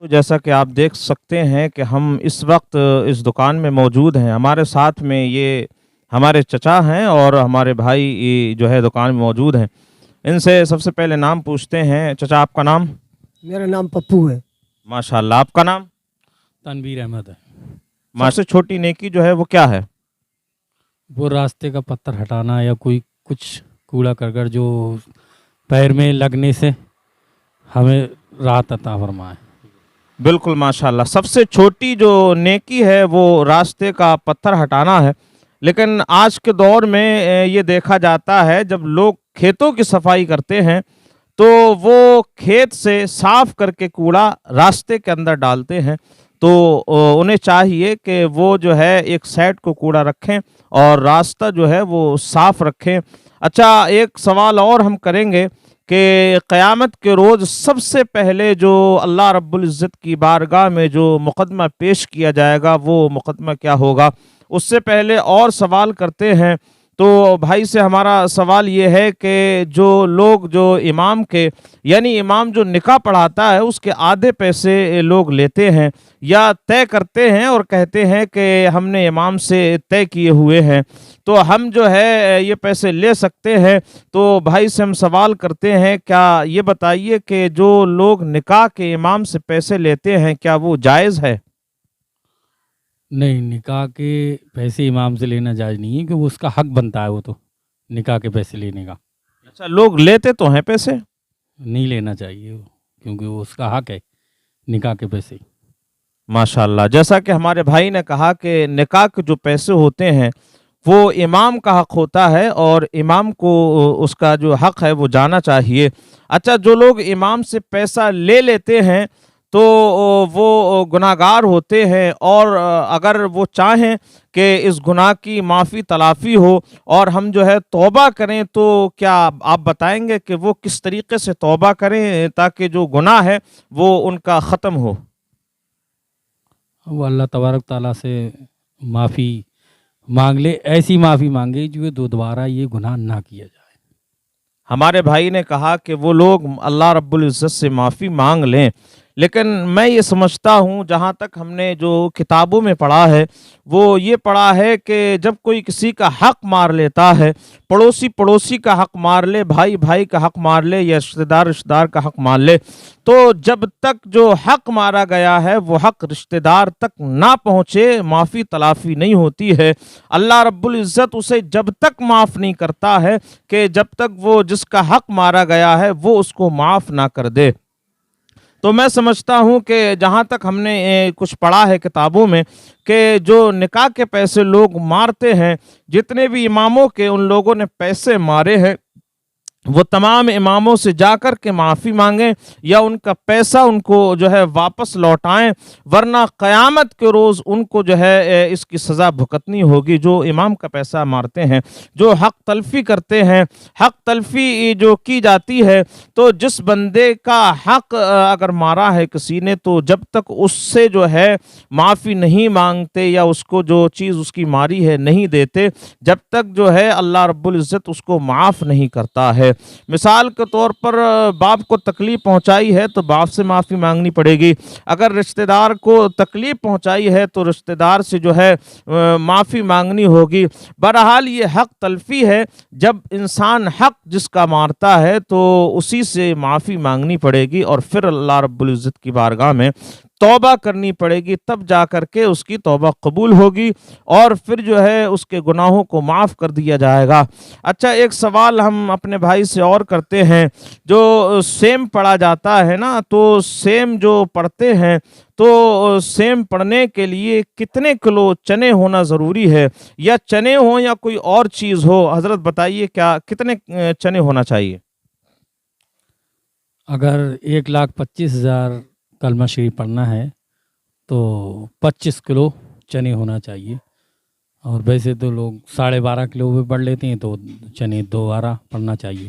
تو جیسا کہ آپ دیکھ سکتے ہیں کہ ہم اس وقت اس دکان میں موجود ہیں، ہمارے ساتھ میں یہ ہمارے چچا ہیں اور ہمارے بھائی جو ہے دکان میں موجود ہیں۔ ان سے سب سے پہلے نام پوچھتے ہیں۔ چچا آپ کا نام؟ میرا نام پپو ہے۔ ماشاء اللہ، آپ کا نام؟ تنویر احمد ہے۔ سب سے چھوٹی نیکی جو ہے وہ کیا ہے؟ وہ راستے کا پتھر ہٹانا یا کوئی کچھ کوڑا کرکٹ جو پیر میں لگنے سے ہمیں راحت عطا فرمائے۔ بالکل ماشاء اللہ، سب سے چھوٹی جو نیکی ہے وہ راستے کا پتھر ہٹانا ہے۔ لیکن آج کے دور میں یہ دیکھا جاتا ہے جب لوگ کھیتوں کی صفائی کرتے ہیں تو وہ کھیت سے صاف کر کے کوڑا راستے کے اندر ڈالتے ہیں، تو انہیں چاہیے کہ وہ جو ہے ایک سائڈ کو کوڑا رکھیں اور راستہ جو ہے وہ صاف رکھیں۔ اچھا، ایک سوال اور ہم کریں گے کہ قیامت کے روز سب سے پہلے جو اللہ رب العزت کی بارگاہ میں جو مقدمہ پیش کیا جائے گا وہ مقدمہ کیا ہوگا؟ اس سے پہلے اور سوال کرتے ہیں۔ تو بھائی سے ہمارا سوال یہ ہے کہ جو لوگ جو امام کے یعنی امام جو نکاح پڑھاتا ہے اس کے آدھے پیسے لوگ لیتے ہیں یا طے کرتے ہیں اور کہتے ہیں کہ ہم نے امام سے طے کیے ہوئے ہیں تو ہم جو ہے یہ پیسے لے سکتے ہیں۔ تو بھائی سے ہم سوال کرتے ہیں، کیا یہ بتائیے کہ جو لوگ نکاح کے امام سے پیسے لیتے ہیں کیا وہ جائز ہے؟ نہیں، نکاح کے پیسے امام سے لینا جائز نہیں ہے کہ وہ اس کا حق بنتا ہے، وہ تو نکاح کے پیسے لینے کا اچھا، لوگ لیتے تو ہیں پیسے؟ نہیں لینا چاہیے وہ، کیونکہ وہ اس کا حق ہے نکاح کے پیسے۔ ماشاء اللہ، جیسا کہ ہمارے بھائی نے کہا کہ نکاح کے جو پیسے ہوتے ہیں وہ امام کا حق ہوتا ہے اور امام کو اس کا جو حق ہے وہ جانا چاہیے۔ اچھا، جو لوگ امام سے پیسہ لے لیتے ہیں تو وہ گناہگار ہوتے ہیں، اور اگر وہ چاہیں کہ اس گناہ کی معافی تلافی ہو اور ہم جو ہے توبہ کریں تو کیا آپ بتائیں گے کہ وہ کس طریقے سے توبہ کریں تاکہ جو گناہ ہے وہ ان کا ختم ہو؟ وہ اللہ تبارک تعالیٰ سے معافی مانگ لے، ایسی معافی مانگے جو دوبارہ یہ گناہ نہ کیا جائے۔ ہمارے بھائی نے کہا کہ وہ لوگ اللہ رب العزت سے معافی مانگ لیں، لیکن میں یہ سمجھتا ہوں جہاں تک ہم نے جو کتابوں میں پڑھا ہے وہ یہ پڑھا ہے کہ جب کوئی کسی کا حق مار لیتا ہے، پڑوسی کا حق مار لے، بھائی کا حق مار لے یا رشتہ دار کا حق مار لے، تو جب تک جو حق مارا گیا ہے وہ حق رشتہ دار تک نہ پہنچے معافی تلافی نہیں ہوتی ہے۔ اللہ رب العزت اسے جب تک معاف نہیں کرتا ہے کہ جب تک وہ جس کا حق مارا گیا ہے وہ اس کو معاف نہ کر دے۔ تو میں سمجھتا ہوں کہ جہاں تک ہم نے کچھ پڑھا ہے کتابوں میں کہ جو نکاح کے پیسے لوگ مارتے ہیں، جتنے بھی اماموں کے ان لوگوں نے پیسے مارے ہیں وہ تمام اماموں سے جا کر کے معافی مانگیں یا ان کا پیسہ ان کو جو ہے واپس لوٹائیں، ورنہ قیامت کے روز ان کو جو ہے اس کی سزا بھگتنی ہوگی۔ جو امام کا پیسہ مارتے ہیں، جو حق تلفی کرتے ہیں، حق تلفی جو کی جاتی ہے، تو جس بندے کا حق اگر مارا ہے کسی نے تو جب تک اس سے جو ہے معافی نہیں مانگتے یا اس کو جو چیز اس کی ماری ہے نہیں دیتے، جب تک جو ہے اللہ رب العزت اس کو معاف نہیں کرتا ہے۔ مثال کے طور پر باپ کو تکلیف پہنچائی ہے تو باپ سے معافی مانگنی پڑے گی، اگر رشتہ دار کو تکلیف پہنچائی ہے تو رشتہ دار سے جو ہے معافی مانگنی ہوگی۔ بہرحال یہ حق تلفی ہے، جب انسان حق جس کا مارتا ہے تو اسی سے معافی مانگنی پڑے گی اور پھر اللہ رب العزت کی بارگاہ میں توبہ کرنی پڑے گی، تب جا کر کے اس کی توبہ قبول ہوگی اور پھر جو ہے اس کے گناہوں کو معاف کر دیا جائے گا۔ اچھا، ایک سوال ہم اپنے بھائی سے اور کرتے ہیں، جو سیم پڑھا جاتا ہے نا، تو سیم جو پڑھتے ہیں تو سیم پڑھنے کے لیے کتنے کلو چنے ہونا ضروری ہے، یا چنے ہوں یا کوئی اور چیز ہو؟ حضرت بتائیے کیا کتنے چنے ہونا چاہیے؟ اگر 1,25,000 کلمہ شریف پڑھنا ہے تو 25 کلو چنے ہونا چاہیے، اور ویسے تو لوگ 12.5 کلو بھی پڑھ لیتے ہیں تو چنے 2 بارہ پڑھنا چاہیے۔